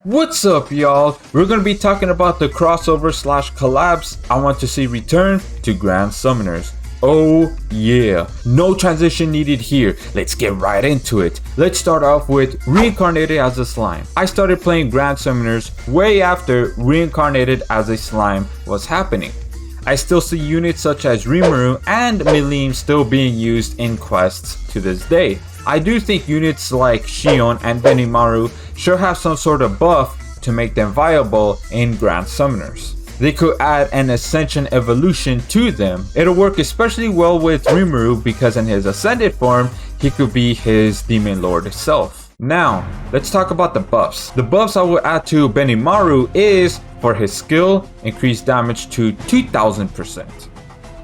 What's up, y'all? We're gonna be talking about the crossover / collabs I want to see return to Grand Summoners. Oh yeah, no transition needed here. Let's get right into it. Let's start off with Reincarnated as a Slime. I started playing Grand Summoners way after Reincarnated as a Slime was happening. I still see units such as Benimaru and Milim still being used in quests to this day. I do think units like Shion and Benimaru should have some sort of buff to make them viable in Grand Summoners. They could add an Ascension evolution to them. It'll work especially well with Benimaru because in his Ascended form, he could be his Demon Lord itself. Now, let's talk about the buffs. The buffs I will add to Benimaru is, for his skill, increase damage to 2000%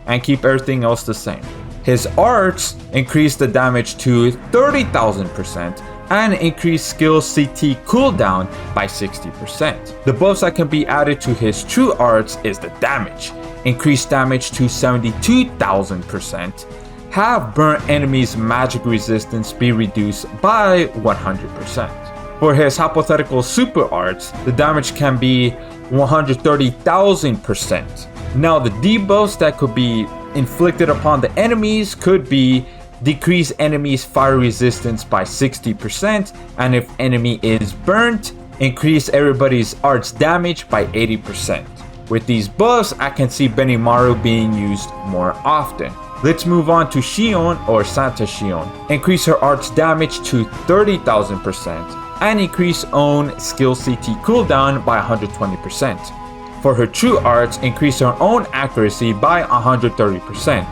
and keep everything else the same. His arts increase the damage to 30,000% and increase skill CT cooldown by 60%. The buffs that can be added to his true arts is the damage. Increase damage to 72,000%. Have burnt enemies' magic resistance be reduced by 100%. For his hypothetical super arts, the damage can be 130,000%. Now the debuffs that could be inflicted upon the enemies could be decrease enemies' fire resistance by 60%, and if enemy is burnt, increase everybody's arts damage by 80%. With these buffs, I can see Benimaru being used more often. Let's move on to Shion or Santa Shion. Increase her arts damage to 30,000% and increase own skill CT cooldown by 120%. For her true arts, increase her own accuracy by 130%.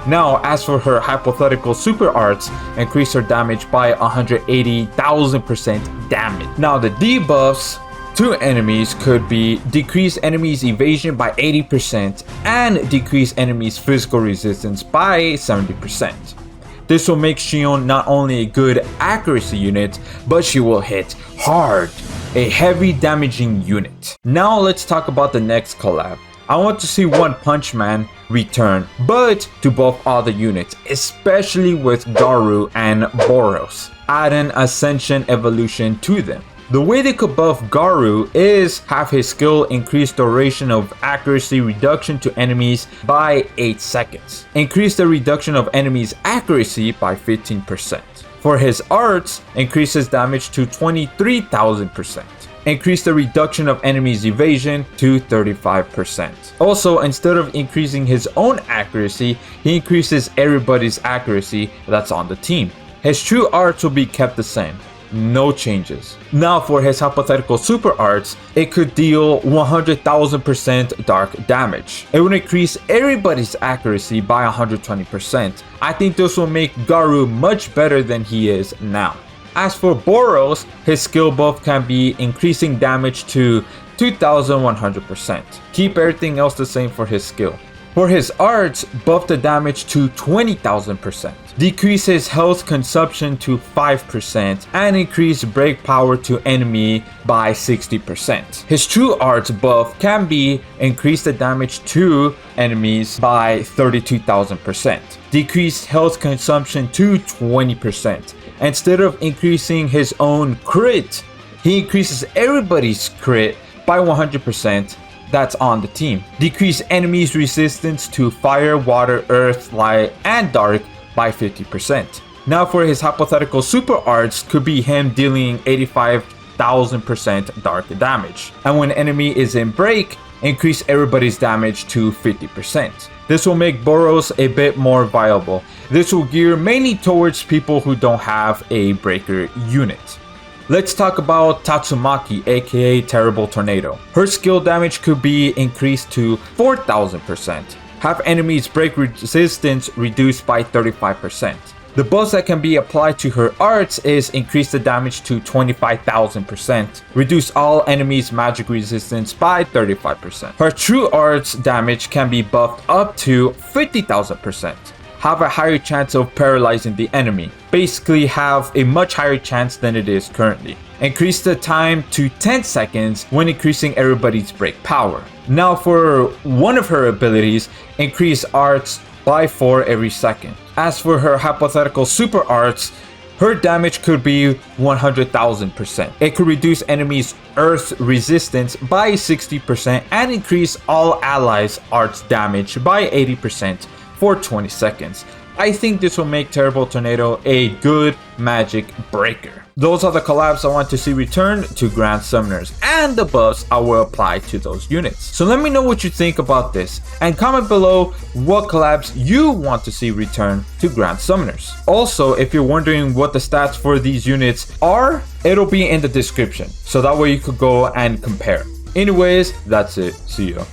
Now, as for her hypothetical super arts, increase her damage by 180,000% damage. Now, the debuffs to enemies could be decrease enemies' evasion by 80% and decrease enemies' physical resistance by 70%. This will make Shion not only a good accuracy unit, but she will hit hard, a heavy damaging unit. Now let's talk about the next collab. I want to see One Punch Man return, but to buff all the units, especially with Garu and Boros. Add an Ascension evolution to them. The way they could buff Garu is have his skill increase duration of accuracy reduction to enemies by 8 seconds. Increase the reduction of enemies' accuracy by 15%. For his arts, increases damage to 23,000%. Increase the reduction of enemies' evasion to 35%. Also, instead of increasing his own accuracy, he increases everybody's accuracy that's on the team. His true arts will be kept the same. No changes. Now for his hypothetical super arts, it could deal 100,000% dark damage. It would increase everybody's accuracy by 120%. I think this will make Garu much better than he is now. As for Boros, his skill buff can be increasing damage to 2,100%. Keep everything else the same for his skill. For his arts, buff the damage to 20,000%. Decrease his health consumption to 5% and increase break power to enemy by 60%. His true arts buff can be increase the damage to enemies by 32,000%. Decrease health consumption to 20%. Instead of increasing his own crit, he increases everybody's crit by 100%. That's on the team. Decrease enemies' resistance to fire, water, earth, light, and dark by 50%. Now for his hypothetical super arts could be him dealing 85,000% dark damage. And when enemy is in break, increase everybody's damage to 50%. This will make Boros a bit more viable. This will gear mainly towards people who don't have a breaker unit. Let's talk about Tatsumaki, aka Terrible Tornado. Her skill damage could be increased to 4,000%. Have enemies' break resistance reduced by 35%. The buffs that can be applied to her arts is increase the damage to 25,000%. Reduce all enemies' magic resistance by 35%. Her true arts damage can be buffed up to 50,000%. Have a higher chance of paralyzing the enemy. Basically have a much higher chance than it is currently. Increase the time to 10 seconds when increasing everybody's break power. Now for one of her abilities, increase arts by 4 every second. As for her hypothetical super arts, Her damage could be 100,000%. It could reduce enemies' earth resistance by 60% and increase all allies' arts damage by 80% for 20 seconds. I think this will make Terrible Tornado a good magic breaker. Those are the collabs I want to see return to Grand Summoners and the buffs I will apply to those units. So let me know what you think about this and comment below what collabs you want to see return to Grand Summoners. Also, if you're wondering what the stats for these units are, it'll be in the description, so that way you could go and compare. Anyways, that's it. See ya.